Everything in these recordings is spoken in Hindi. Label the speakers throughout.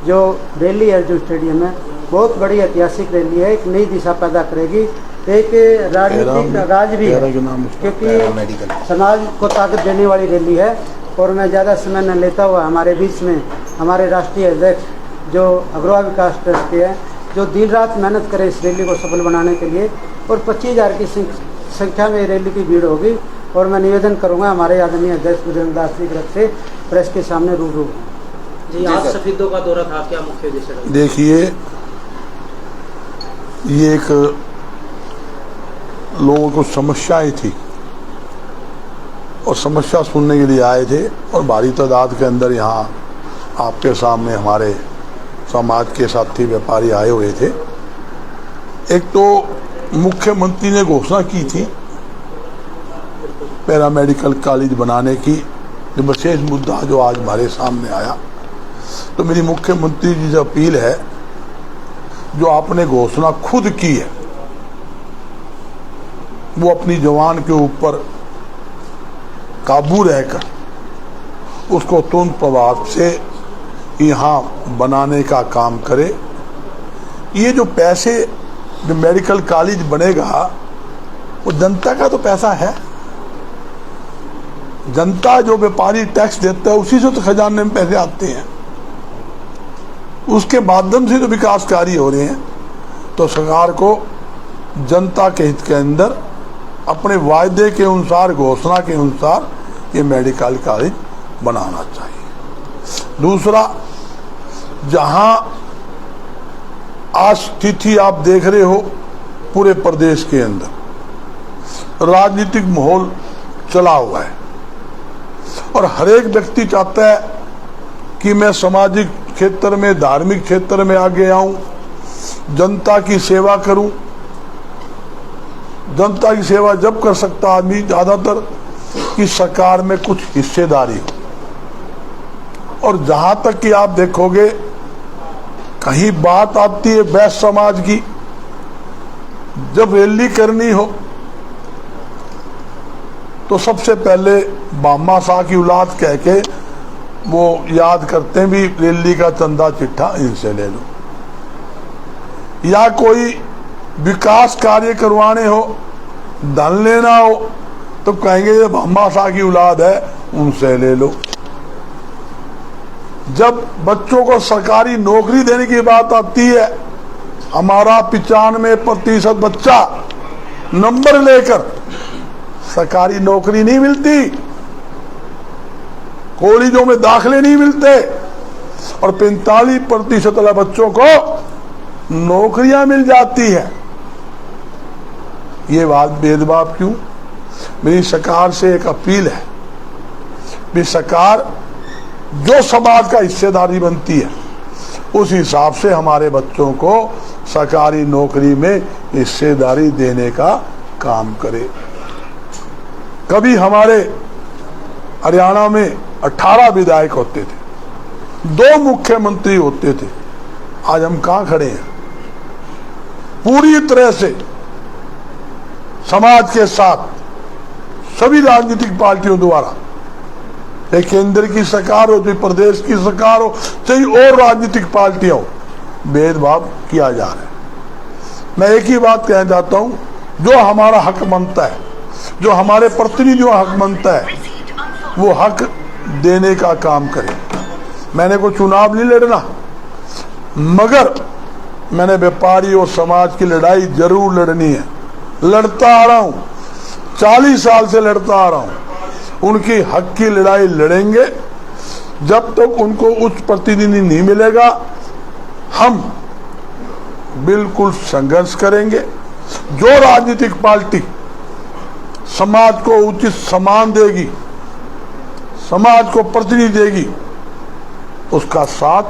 Speaker 1: जो रैली है जो स्टेडियम में बहुत बड़ी ऐतिहासिक रैली है, एक नई दिशा पैदा करेगी, एक राजनीतिक आगाज भी है, क्योंकि समाज को ताकत देने वाली रैली है। और मैं ज़्यादा समय न लेता हुआ हमारे बीच में हमारे राष्ट्रीय अध्यक्ष जो अग्रवाल विकास ट्रस्ट के हैं, जो दिन रात मेहनत करें इस रैली को सफल बनाने के लिए, और 25,000 की संख्या में रैली की भीड़ होगी। और मैं निवेदन करूंगा हमारे आदरणीय अध्यक्ष बजरंग दास जी की तरफ से प्रेस के सामने रूबरू
Speaker 2: जी। आज शहीदों का दौरा था, क्या मुख्य उद्देश्य था?
Speaker 3: देखिए, ये एक लोगों को समस्याएं थी और समस्या सुनने के लिए आए थे, और भारी तादाद के अंदर यहाँ आपके सामने हमारे समाज के साथी व्यापारी आए हुए थे। एक तो मुख्यमंत्री ने घोषणा की थी पैरामेडिकल कॉलेज बनाने की, जो विशेष मुद्दा जो आज हमारे सामने आया। तो मेरी मुख्यमंत्री जी से अपील है, जो आपने घोषणा खुद की है वो अपनी जवान के ऊपर काबू रहकर उसको तुरंत प्रभाव से यहाँ बनाने का काम करे। ये जो पैसे, जो मेडिकल कॉलेज बनेगा वो जनता का तो पैसा है, जनता जो व्यापारी टैक्स देता है उसी से तो खजाने में पैसे आते हैं, उसके माध्यम से तो विकास कार्य हो रहे हैं। तो सरकार को जनता के हित के अंदर अपने वायदे के अनुसार, घोषणा के अनुसार ये मेडिकल कॉलेज बनाना चाहिए। दूसरा, जहां आज स्थिति आप देख रहे हो पूरे प्रदेश के अंदर राजनीतिक माहौल चला हुआ है, और हर एक व्यक्ति चाहता है कि मैं सामाजिक क्षेत्र में, धार्मिक क्षेत्र में आगे आऊं, जनता की सेवा करूं। जनता की सेवा जब कर सकता आदमी ज्यादातर कि सरकार में कुछ हिस्सेदारी हो। और जहां तक कि आप देखोगे कहीं बात आती है वैश्य समाज की, जब रैली करनी हो तो सबसे पहले बामा शाह की औलाद कह के वो याद करते हैं भी रैली का चंदा चिट्ठा इनसे ले लो, या कोई विकास कार्य करवाने हो, धन लेना हो तो कहेंगे ये बामा शाह की औलाद है उनसे ले लो। जब बच्चों को सरकारी नौकरी देने की बात आती है, हमारा 95% बच्चा नंबर लेकर सरकारी नौकरी नहीं मिलती, कॉलेजों में दाखिले नहीं मिलते, और 45% वाले बच्चों को नौकरियां मिल जाती है। ये बात भेदभाव क्यों? मेरी सरकार से एक अपील है भी सरकार जो समाज का हिस्सेदारी बनती है उस हिसाब से हमारे बच्चों को सरकारी नौकरी में हिस्सेदारी देने का काम करे। कभी हमारे हरियाणा में 18 विधायक होते थे, 2 मुख्यमंत्री होते थे, आज हम कहां खड़े हैं? पूरी तरह से समाज के साथ सभी राजनीतिक पार्टियों द्वारा, चाहे केंद्र की सरकार हो, चाहे प्रदेश की सरकार हो, चाहे और राजनीतिक पार्टियां हो, भेदभाव किया जा रहा है। मैं एक ही बात कहना चाहता हूं, जो हमारा हक बनता है, जो हमारे प्रतिनिधियों का हक बनता है, वो हक देने का काम करें। मैंने कोई चुनाव नहीं लड़ना, मगर मैंने व्यापारी और समाज की लड़ाई जरूर लड़नी है। लड़ता आ रहा हूं, 40 साल से लड़ता आ रहा हूं। उनकी हक की लड़ाई लड़ेंगे जब तक उनको उच्च प्रतिनिधि नहीं मिलेगा, हम बिल्कुल संघर्ष करेंगे। जो राजनीतिक पार्टी समाज को उचित सम्मान देगी, समाज को प्रतिनिधि देगी, उसका साथ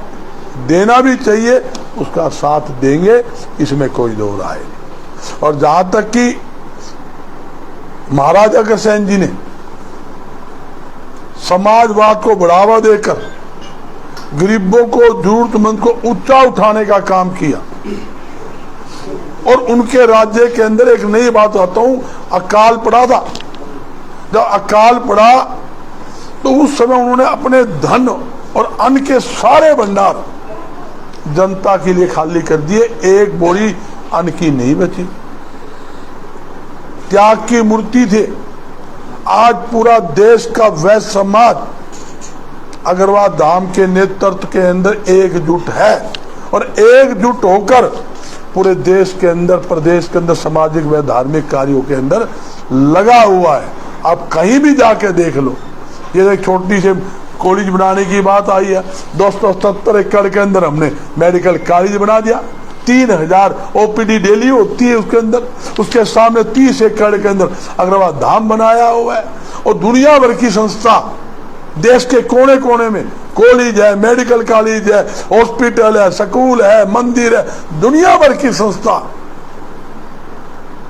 Speaker 3: देना भी चाहिए, उसका साथ देंगे, इसमें कोई दो राय नहीं। और जहां तक कि महाराजा अग्रसेन जी ने समाजवाद को बढ़ावा देकर गरीबों को, जरूरतमंद को ऊंचा उठाने का काम किया, और उनके राज्य के अंदर एक नई बात आता हूं, अकाल पड़ा था। जब अकाल पड़ा तो उस समय उन्होंने अपने धन और अन्न के सारे भंडार जनता के लिए खाली कर दिए, एक बोरी अन्न की नहीं बची। त्याग की मूर्ति थे। आज पूरा देश का वैश्य समाज अग्रवाल धाम के नेतृत्व के अंदर एकजुट है और एकजुट होकर पूरे देश के अंदर, प्रदेश के अंदर सामाजिक व धार्मिक कार्यों के अंदर लगा हुआ है। आप कहीं भी जाके देख लो, ये एक छोटी सी कॉलेज बनाने की बात आई है, 270 एकड़ के अंदर हमने मेडिकल कॉलेज बना दिया। 3000 ओपीडी डेली होती है उसके अंदर, उसके सामने 30 एकड़ के अंदर अग्रवाल धाम बनाया हुआ है। और दुनिया भर की संस्था देश के कोने कोने में कॉलेज है, मेडिकल कॉलेज है, हॉस्पिटल है, स्कूल है, मंदिर है, दुनिया भर की संस्था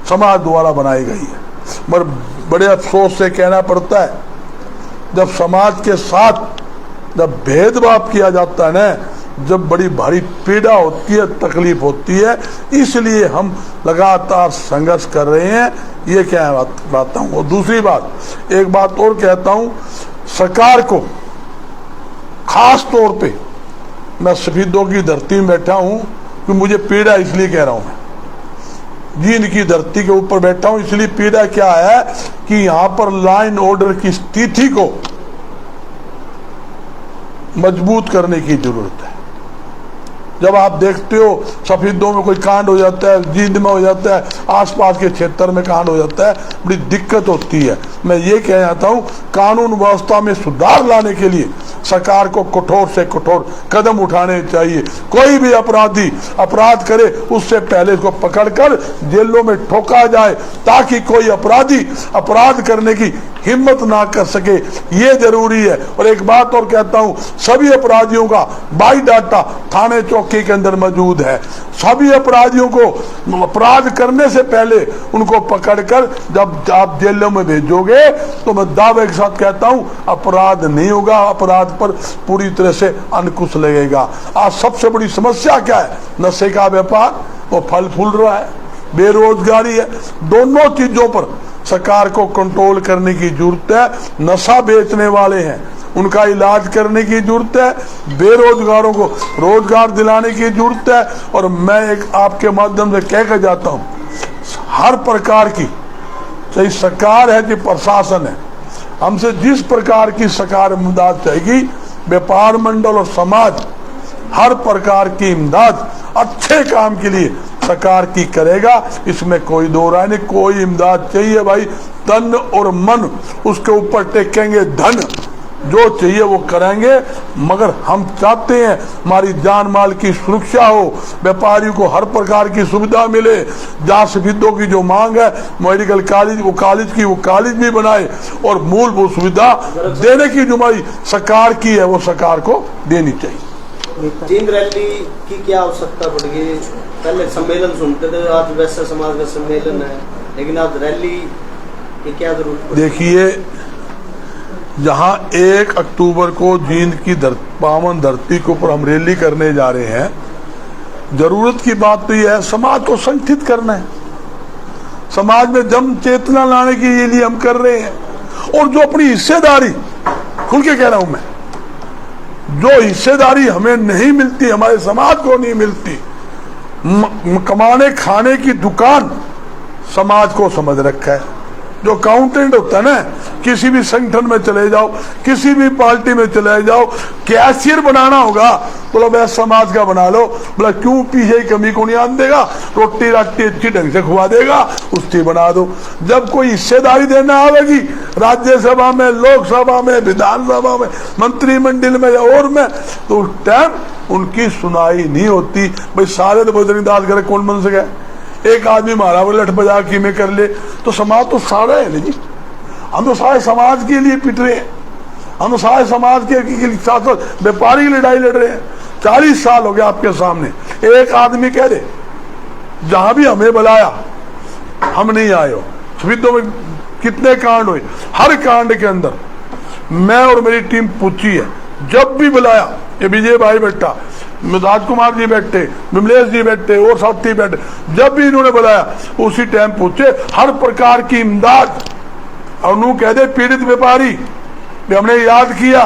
Speaker 3: समाज द्वारा बनाई गई है। मगर बड़े अफसोस से कहना पड़ता है, जब समाज के साथ जब भेदभाव किया जाता है ना, जब बड़ी भारी पीड़ा होती है, तकलीफ होती है, इसलिए हम लगातार संघर्ष कर रहे हैं। ये क्या बात हूँ। और दूसरी बात, एक बात और कहता हूँ, सरकार को खास तौर पे, मैं शहीदों की धरती में बैठा हूँ कि मुझे पीड़ा इसलिए कह रहा हूँ, मैं जींद की धरती के ऊपर बैठा हूँ, इसलिए पीड़ा क्या है कि यहाँ पर लाइन ऑर्डर की स्थिति को मजबूत करने की जरूरत है। जब आप देखते हो सफेदों में कोई कांड हो जाता है, जींद में हो जाता है, आसपास के क्षेत्र में कांड हो जाता है, बड़ी दिक्कत होती है। मैं ये कह जाता हूँ, कानून व्यवस्था में सुधार लाने के लिए सरकार को कठोर से कठोर कदम उठाने चाहिए। कोई भी अपराधी अपराध करे उससे पहले उसको पकड़कर जेलों में ठोका जाए, ताकि कोई अपराधी अपराध करने की हिम्मत ना कर सके, ये जरूरी है। और एक बात और कहता हूँ, सभी अपराधियों का बायोडाटा थाने चौकी के अंदर मौजूद है। सभी अपराधियों को अपराध करने से पहले उनको पकड़कर जब आप जेलों में भेजोगे तो मैं दावे के साथ कहता हूँ अपराध नहीं होगा, अपराध पर पूरी तरह से अंकुश लगेगा। आज सबसे बड़ी समस्या क्या है? नशे का व्यापार, वो फल फूल रहा है, बेरोजगारी है। दोनों चीजों पर सरकार को कंट्रोल करने की जरूरत है। नशा बेचने वाले हैं, उनका इलाज करने की जरूरत है, बेरोजगारों को रोजगार दिलाने की जरूरत है। और मैं एक आपके माध्यम से कह कर जाता हूँ, हर प्रकार की, चाहे सरकार है कि प्रशासन है, हमसे जिस प्रकार की सरकार इमदाद चाहेगी, व्यापार मंडल और समाज हर प्रकार की इमदाद अच्छे काम के लिए सरकार की करेगा, इसमें कोई दो राय नहीं। कोई इमदाद चाहिए भाई, तन और मन उसके ऊपर टेकेंगे, धन जो चाहिए वो करेंगे। मगर हम चाहते हैं हमारी जान माल की सुरक्षा हो, व्यापारियों को हर प्रकार की सुविधा मिले। जहाँ शहीदों की जो मांग है, मेडिकल कॉलेज वो कॉलेज भी बनाए, और मूलभूत सुविधा देने की जुम्मेदारी सरकार की है, वो सरकार को देनी चाहिए।
Speaker 4: जींद रैली की क्या आवश्यकता पड़ गई? पहले सम्मेलन सुनते थे, आज वैश्य समाज का सम्मेलन है, लेकिन आज रैली की क्या जरूरत?
Speaker 3: देखिए, जहां 1 अक्टूबर को जींद की पावन धरती के ऊपर हम रैली करने जा रहे हैं, जरूरत की बात तो यह है, समाज को संगठित करना है, समाज में जन चेतना लाने के लिए हम कर रहे हैं। और जो अपनी हिस्सेदारी, खुल के कह रहा हूं मैं, जो हिस्सेदारी हमें नहीं मिलती, हमारे समाज को नहीं मिलती, कमाने खाने की दुकान समाज को समझ रखा है। जो अकाउंटेंट होता है ना, किसी भी संगठन में चले जाओ, किसी भी पार्टी में चले जाओ, कैशियर बनाना होगा बोला वह समाज का बना लो। बोला क्यों? पीछे कमी को नहीं आन देगा, रोटी राटी अच्छी ढंग से खुआ देगा, उसकी बना दो। जब कोई हिस्सेदारी देना आवेगी राज्यसभा में, लोकसभा में, विधानसभा में, मंत्रिमंडल में और में, तो उस टाइम उनकी सुनाई नहीं होती। भाई सारे तो बजरंगदास करे कौन बन सके? एक आदमी मारा वो लठ बजा की में कर ले, तो समाज तो सारा है ना जी। हम तो सारे समाज के लिए पिट रहे हैं, हम तो सारे समाज के साथ व्यापारी की लड़ाई लड़ रहे हैं। 40 साल हो गया आपके सामने, एक आदमी कह दे जहां भी हमें बुलाया हम नहीं आए हो। शहीदों में कितने कांड हुए, हर कांड के अंदर मैं और मेरी टीम पूछी है। जब भी बुलाया, ये विजय भाई बैठा, राजकुमार जी बैठे, विमलेश जी बैठे और साथी बैठे, जब भी इन्होंने बुलाया उसी टाइम पूछे हर प्रकार की इमदाद। और नू कह दे पीड़ित व्यापारी, हमने याद किया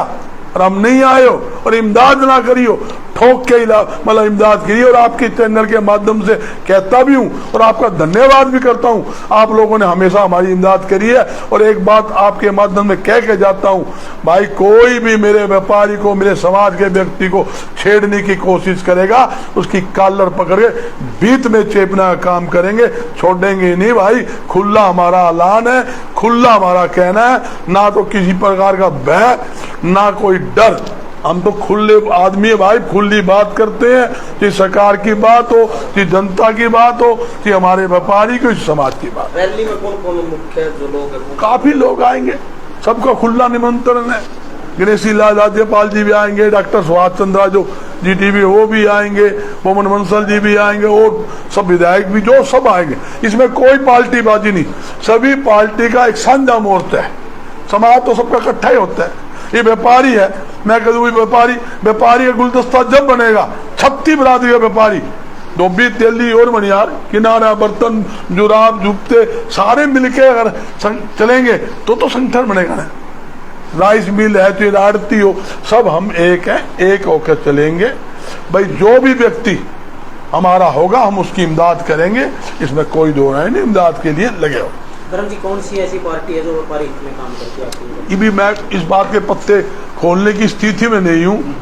Speaker 3: और हम नहीं आए हो और इमदाद ना करियो, ठोक के मतलब इमदाद की। और आपके चैनल के माध्यम से कहता भी हूं और आपका धन्यवाद भी करता हूं, आप लोगों ने हमेशा हमारी इमदाद करी है। और एक बात आपके माध्यम में कह के जाता हूं, भाई कोई भी मेरे व्यापारी को, मेरे समाज के व्यक्ति को छेड़ने की कोशिश करेगा, उसकी कॉलर पकड़ के बीच में चेपना का काम करेंगे, छोड़ेंगे नहीं भाई। खुला हमारा ऐलान है, खुला हमारा कहना है, ना तो किसी प्रकार का भय ना कोई डर। हम तो खुले आदमी है भाई, खुली बात करते हैं, चाहे सरकार की बात हो, चाहे जनता की बात हो, चाहे हमारे व्यापारी की, समाज की बात।
Speaker 4: रैली में कौन कौन मुख्य जो लोग हैं?
Speaker 3: काफी लोग आएंगे, सबका खुला निमंत्रण है। गणेशी लाल राज्यपाल जी भी आएंगे, डॉक्टर सुभाष चंद्रा जो GTV वो भी आएंगे, मोहम्मद मंसल जी भी आएंगे, और सब विधायक भी जो सब आएंगे। इसमें कोई पार्टीबाजी नहीं, सभी पार्टी का एक साझा मोर्चा है। समाज तो सबका इकट्ठा ही होता है। ये व्यापारी है, मैं कहूँ व्यापारी का गुलदस्ता जब बनेगा, 36 बरादरी का व्यापारी, डोबी, तेली और मनियार, किनारा, बर्तन, जुराब, जूते सारे मिलके अगर चलेंगे तो संगठन बनेगा ना। राइस मिल है, तो आड़ती हो, सब हम एक है, एक होकर चलेंगे भाई। जो भी व्यक्ति हमारा होगा हम उसकी इमदाद करेंगे, इसमें कोई दो राय नहीं, इमदाद के लिए लगे हो।
Speaker 2: धर्म जी, कौन सी ऐसी पार्टी है जो व्यापारी हित में काम करती है आपकी?
Speaker 3: ये भी मैं इस बात के पत्ते खोलने की स्थिति में नहीं हूँ,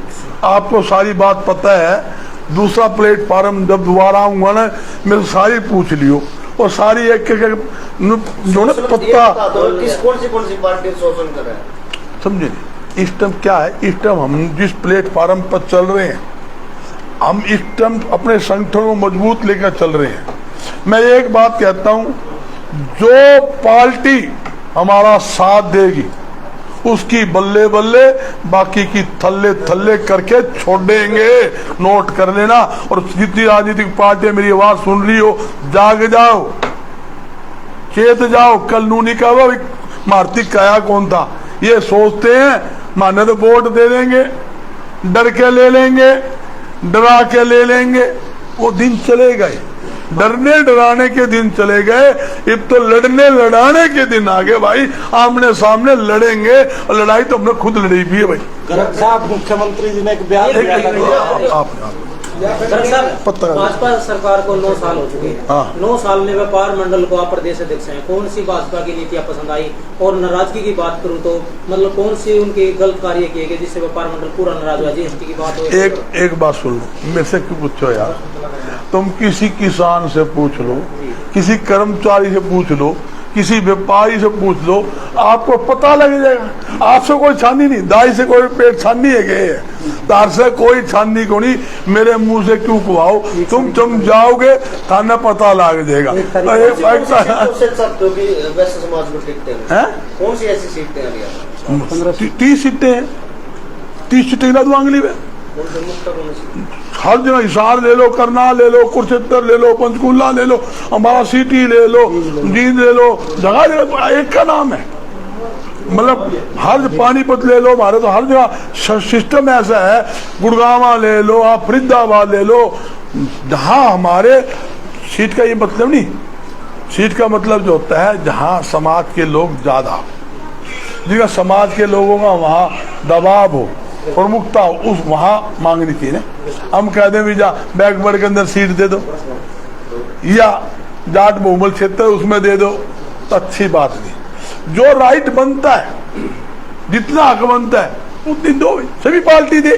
Speaker 3: आपको सारी बात पता है। दूसरा प्लेटफार्म जब दोबारा आऊंगा ना, मेरे सारी पूछ लियो, और सारी एक जो ना पत्ता
Speaker 4: कौन सी पार्टी शोषण कर रहा है,
Speaker 3: समझे। इस टाइम क्या है, इस टाइम हम जिस प्लेटफार्म पर चल रहे हैं, हम इस टाइम अपने संगठन को मजबूत लेकर चल रहे हैं। मैं एक बात कहता हूं, जो पार्टी हमारा साथ देगी उसकी बल्ले बल्ले, बाकी की थल्ले थल्ले करके छोड़ेंगे, नोट कर लेना। और जितनी राजनीतिक पार्टियां मेरी आवाज सुन रही हो, जाग जाओ, चेत जाओ। कल नूनी का मारती काया कौन था, ये सोचते हैं माने तो वोट दे देंगे, डर के ले लेंगे, डरा के ले लेंगे, वो दिन चले गए। डरने डराने के दिन चले गए, अब तो लड़ने लड़ाने के दिन आ गए भाई। आमने सामने लड़ेंगे, और लड़ाई तो हमने खुद लड़ी भी है भाई।
Speaker 5: गर्ग साहब, मुख्यमंत्री जी ने एक बयान दिया था।
Speaker 2: भाजपा सरकार को 9 साल हो चुके हैं। 9 साल में व्यापार मंडल को आप प्रदेश अध्यक्ष हैं, कौन सी भाजपा की नीतियां पसंद आई? और नाराजगी की बात करूं तो मतलब कौन से उनके गलत कार्य किए गए जिससे व्यापार मंडल पूरा नाराज हुआ? GST की बात हो,
Speaker 3: एक बात सुन लो, मेरे से क्यों पूछो यार, तुम किसी किसान से पूछ लो, किसी कर्मचारी से पूछ लो, किसी व्यापारी से पूछ लो, आपको पता लग जाएगा। आपसे कोई छानी नहीं, दाई से कोई पेट छानी है गए, तार से कोई छानी को नहीं। मेरे मुंह से क्यों कुआओ, तुम जाओगे थाना पता लग जाएगा।
Speaker 4: कौन सी ऐसी सीटें हैं?
Speaker 3: 30 सीटें हैं, 30 सीटें ला दो आंगली में। हर जगह हिसार ले लो, करनाल ले लो, कुरुक्षेत्र ले लो, पंचकूला ले लो, हमारा सिटी ले लो, जींद ले लो, जगह जगह एक का नाम है। मतलब हर पानीपत ले लो, हमारे तो हर जगह सिस्टम ऐसा है। गुड़गावा ले लो, आप फरीदाबाद ले लो, जहाँ हमारे सीट का ये मतलब नहीं, सीट का मतलब जो होता है जहाँ समाज के लोग ज्यादा, जिनका समाज के लोगों का वहाँ दबाव हो, प्रमुखता हो, उस वहाँ मांगनी थी ना। हम कह दें भी जा बैकवर्ड के अंदर सीट दे दो, या जाट बहुमल क्षेत्र उसमें दे दो, तो अच्छी बात नहीं। जो राइट बनता है, जितना हक बनता है उतनी दो, सभी पार्टी दे।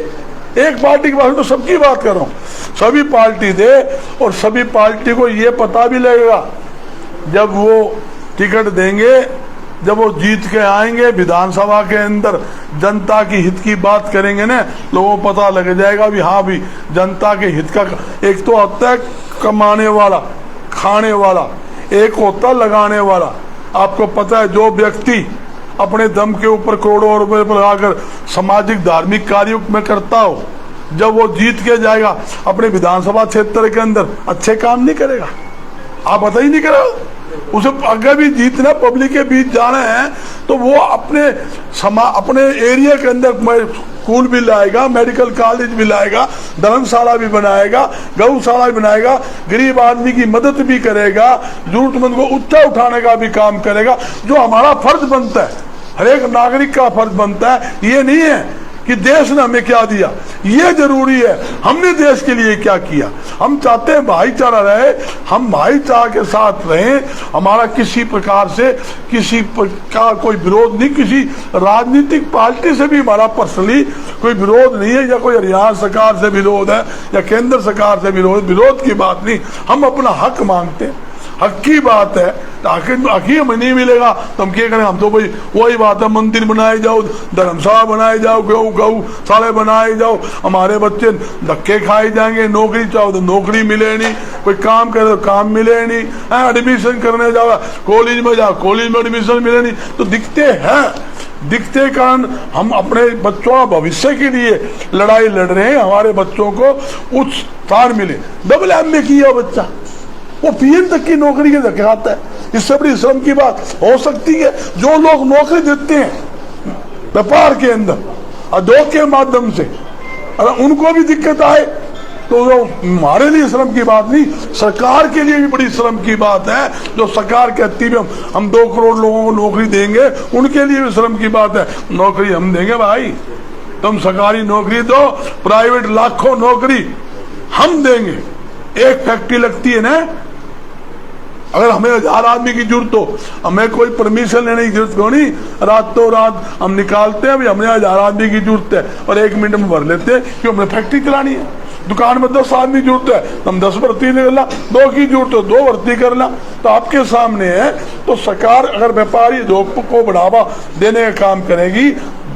Speaker 3: एक पार्टी के बारे में तो सबकी बात कर रहा हूँ, सभी पार्टी दे। और सभी पार्टी को ये पता भी लगेगा, जब वो टिकट देंगे, जब वो जीत के आएंगे विधानसभा के अंदर, जनता की हित की बात करेंगे ना, लोगों को पता लग जाएगा भी हाँ भी जनता के हित का। एक तो होता है कमाने वाला, खाने वाला, एक होता है लगाने वाला। आपको पता है, जो व्यक्ति अपने दम के ऊपर करोड़ों रुपए लगाकर सामाजिक धार्मिक कार्यों में करता हो, जब वो जीत के जाएगा अपने विधानसभा क्षेत्र के अंदर, अच्छे काम नहीं करेगा। आप पता ही नहीं करेगा उसे, अगर भी जीतना, पब्लिक के बीच जाना है तो वो अपने एरिया के अंदर स्कूल भी लाएगा, मेडिकल कॉलेज भी लाएगा, धर्मशाला भी बनाएगा, गौशाला भी बनाएगा, गरीब आदमी की मदद भी करेगा, जरूरतमंद को ऊंचा उठाने का भी काम करेगा। जो हमारा फर्ज बनता है, हर एक नागरिक का फर्ज बनता है। ये नहीं है कि देश ने हमें क्या दिया, ये जरूरी है। हमने देश के लिए क्या किया। हम चाहते हैं भाईचारा रहे, हम भाईचारा के साथ रहें। हमारा किसी प्रकार से किसी प्रकार कोई विरोध नहीं, किसी राजनीतिक पार्टी से भी हमारा पर्सनली कोई विरोध नहीं है, या कोई हरियाणा सरकार से विरोध है या केंद्र सरकार से विरोध की बात नहीं। हम अपना हक मांगते हैं, हक की बात है। आखिर हमें नहीं मिलेगा तो हम क्या करें। हम तो भाई वही बात है, मंदिर बनाए जाओ, धर्मशाला बनाए जाओ, गौशाला बनाए जाओ, हमारे बच्चे धक्के खाए जाएंगे। नौकरी चाहो तो नौकरी मिले नहीं, कोई काम करे तो काम मिले नहीं, एडमिशन करने जाओ कॉलेज में जाओ, कॉलेज में एडमिशन मिले नहीं। तो दिखते कारण हम अपने बच्चों का भविष्य के लिए लड़ाई लड़ रहे हैं। हमारे बच्चों को उच्च स्थान मिले। डबल MA किया बच्चा, वो PM तक की नौकरी के धक्के खाता है। इससे बड़ी श्रम की बात हो सकती है। जो लोग नौकरी देते हैं व्यापार के अंदर उद्योग के माध्यम से, अगर उनको भी दिक्कत आए तो हमारे लिए श्रम की बात नहीं, सरकार के लिए भी बड़ी श्रम की बात है। जो सरकार कहती है हम 2 करोड़ लोगों को नौकरी देंगे, उनके लिए भी श्रम की बात है। नौकरी हम देंगे भाई, तुम सरकारी नौकरी दो, प्राइवेट लाखों नौकरी हम देंगे। एक फैक्ट्री लगती है ना, अगर हमें 1000 आदमी की जरूरत हो, हमें कोई परमिशन लेने की जरूरत नहीं, रातों रात हम निकालते हैं। हमें 1000 आदमी की जरूरत है और 1 मिनट में भर लेते हैं, क्योंकि हमें फैक्ट्री चलानी है। दुकान में 10 आदमी जरूरत है, हम 10 भर्ती कर ला, 2 की जरूरत है 2 भर्ती कर ला। तो आपके सामने है। तो सरकार अगर व्यापारी उद्योग को बढ़ावा देने का काम करेगी,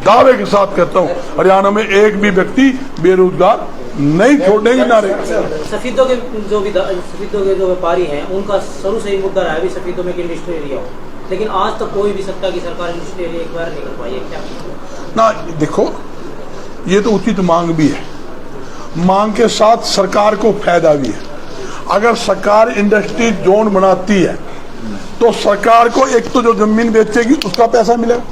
Speaker 3: दावे के साथ कहता हूँ हरियाणा में एक भी व्यक्ति बेरोजगार नहीं छोड़ेंगे नारे।
Speaker 2: सफेदों के जो व्यापारी हैं, उनका शुरू से ही मुद्दा रहा है सफेदों में इंडस्ट्री एरिया हो, लेकिन आज तक कोई भी सत्ता की सरकार इंडस्ट्री एरिया एक बार नहीं कर पाई है। क्या ना,
Speaker 3: देखो ये तो उचित मांग भी है, मांग के साथ सरकार को फायदा भी है। अगर सरकार इंडस्ट्री जोन बनाती है तो सरकार को एक तो जो जमीन बेचेगी उसका पैसा मिलेगा,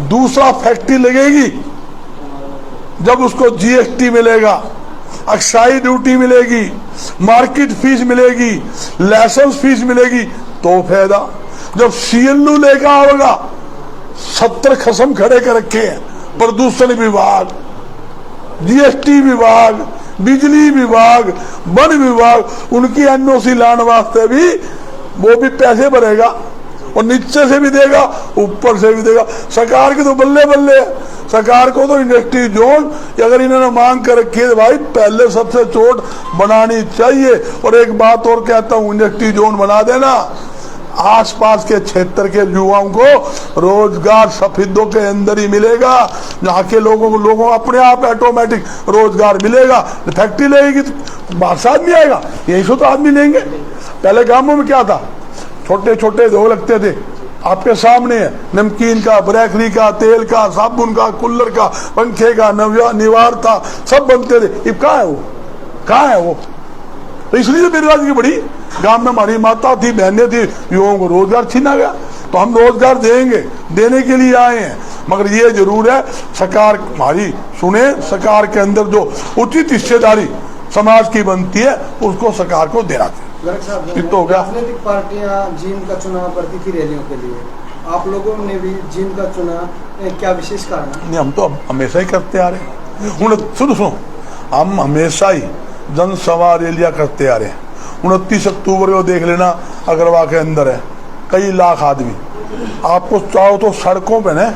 Speaker 3: दूसरा फैक्ट्री लगेगी जब उसको GST मिलेगा, एक्साइज ड्यूटी मिलेगी, मार्केट फीस मिलेगी, लाइसेंस फीस मिलेगी तो फायदा। जब CLU लेगा होगा, 70 खसम खड़े कर रखे हैं, प्रदूषण विभाग, GST विभाग, बिजली विभाग, वन विभाग, उनकी NOC लाने वास्ते भी वो भी पैसे भरेगा और नीचे से भी देगा, ऊपर से भी देगा। सरकार के तो बल्ले बल्ले है। सरकार को तो इंडस्ट्री जोन अगर इन्होंने मांग कर रखी है भाई, पहले सबसे चोट बनानी चाहिए। और एक बात और कहता हूँ, इंडस्ट्री जोन बना देना, आसपास के क्षेत्र के युवाओं को रोजगार सफेदों के अंदर ही मिलेगा। यहाँ के लोगों को अपने आप ऑटोमेटिक रोजगार मिलेगा। फैक्ट्री लगेगी तो बाहर से आदमी आएगा, यही से तो आदमी लेंगे। पहले गांवों में क्या था, छोटे छोटे दो लगते थे, आपके सामने है, नमकीन का, बेकरी का, तेल का, साबुन का, कुल्लर का, पंखे का, निवार था, सब बनते थे। अब कहाँ है वो? तो इसलिए बेरोजगारी बड़ी। गांव में हमारी माता थी, बहनें थी, युवाओं को रोजगार छीना गया। तो हम रोजगार देंगे, देने के लिए आए हैं, मगर ये जरूर है सरकार हमारी सुने। सरकार के अंदर जो उचित हिस्सेदारी समाज की बनती है उसको सरकार को देना चाहिए। तो
Speaker 1: राजनीतिक पार्टियां जिन का चुनाव करती थी रैलियों के लिए, आप लोगों ने भी जिन का चुना, क्या विशेष कारण?
Speaker 3: नहीं, हम तो हमेशा ही करते आ रहे हैं। सुनो, हम हमेशा ही जनसभा रैलियां करते आ रहे हैं। 29 अक्टूबर को देख लेना, अगरवा के अंदर है कई लाख आदमी। आपको चाहो तो सड़कों पे न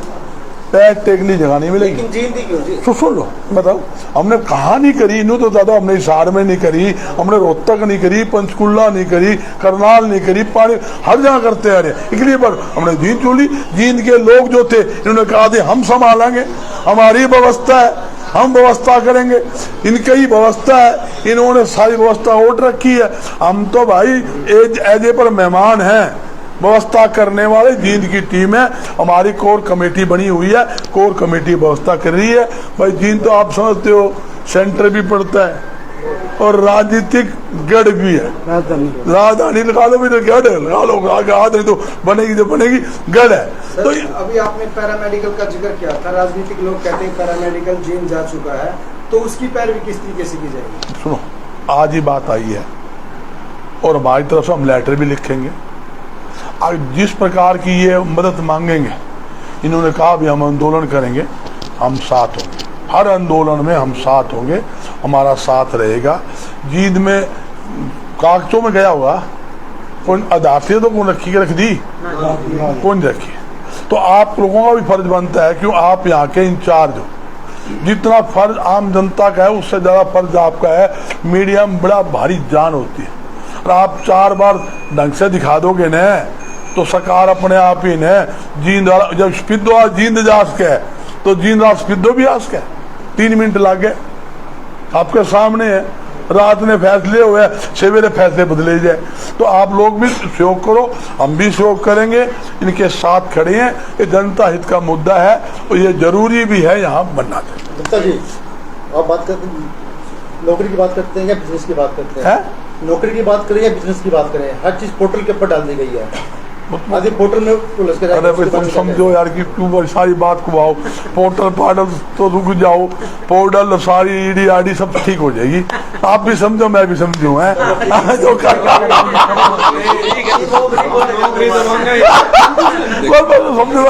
Speaker 3: पैर टेकने जगह नहीं मिलेगी। तो सुन लो, बताओ, हमने कहाँ नहीं करी, इन्हों तो ज्यादा हमने हिसार में नहीं करी, हमने रोहतक नहीं करी, पंचकुला नहीं करी, करनाल नहीं करी, पानी हर जगह करते आ रहे। इसलिए पर हमने जींद चोली, जींद के लोग जो थे इन्होंने कहा थे हम संभालेंगे, हमारी व्यवस्था है, हम व्यवस्था करेंगे। इनकी ही व्यवस्था है, इन्होंने सारी व्यवस्था ओट रखी है। हम तो भाई एज पर मेहमान हैं, व्यवस्था करने वाले जींद की टीम है, हमारी कोर कमेटी बनी हुई है, कोर कमेटी व्यवस्था कर रही है। भाई जींद तो आप समझते हो सेंटर भी पड़ता है और राजनीतिक गढ़ भी है। राजधानी लगा लो भी तो गढ़ है, लगा लो, राजधानी तो बनेगी जो बनेगी, गढ़ है।
Speaker 1: तो अभी आपने पैरामेडिकल का जिक्र किया था, राजनीतिक लोग कहते हैं पैरामेडिकल जींद जा चुका है, तो उसकी पैरवी किस तरीके से की जाएगी?
Speaker 3: सुनो, आज ही बात आई है और हमारी तरफ से हम लेटर भी लिखेंगे। जिस प्रकार की ये मदद मांगेंगे, इन्होंने कहा भी हम आंदोलन करेंगे, हम साथ होंगे, हर आंदोलन में हम साथ होंगे, हमारा साथ रहेगा। जींद में कागजों में गया हुआ कौन अदालतें तो कौन रखी के रख दी, कौन रखी। तो आप लोगों का भी फर्ज बनता है, क्यों आप यहाँ के इंचार्ज हो। जितना फर्ज आम जनता का है उससे ज्यादा फर्ज आपका है। मीडिया में बड़ा भारी जान होती है, और आप 4 बार ढंग से दिखा दोगे न तो सरकार अपने आप ही ने जींद जब स्पिद्दो जींद जा सके तो जींद स्पिद्दो भी आ सके। 3 मिनट लग गए, आपके सामने है। रात ने फैसले हुए, सवेरे फैसले बदले जाए। तो आप लोग भी सहयोग करो, हम भी सहयोग करेंगे, इनके साथ खड़े हैं। ये जनता हित का मुद्दा है और ये जरूरी भी है यहाँ बनना चाहिए।
Speaker 5: गुप्ता जी, आप बात करते नौकरी की बात करते हैं या बिजनेस की बात करते हैं? नौकरी की बात करें या बिजनेस की बात करें, हर चीज पोर्टल के ऊपर डाल दी गई है। आदि पोर्टल में
Speaker 3: अरे भाई तुम समझो यार कि क्यों सारी बात को आओ। पोर्टल पार्टल तो रुक जाओ, पोर्टल सारी ईडी आडी सब ठीक हो जाएगी। आप भी समझो, मैं भी समझू है जो समझो।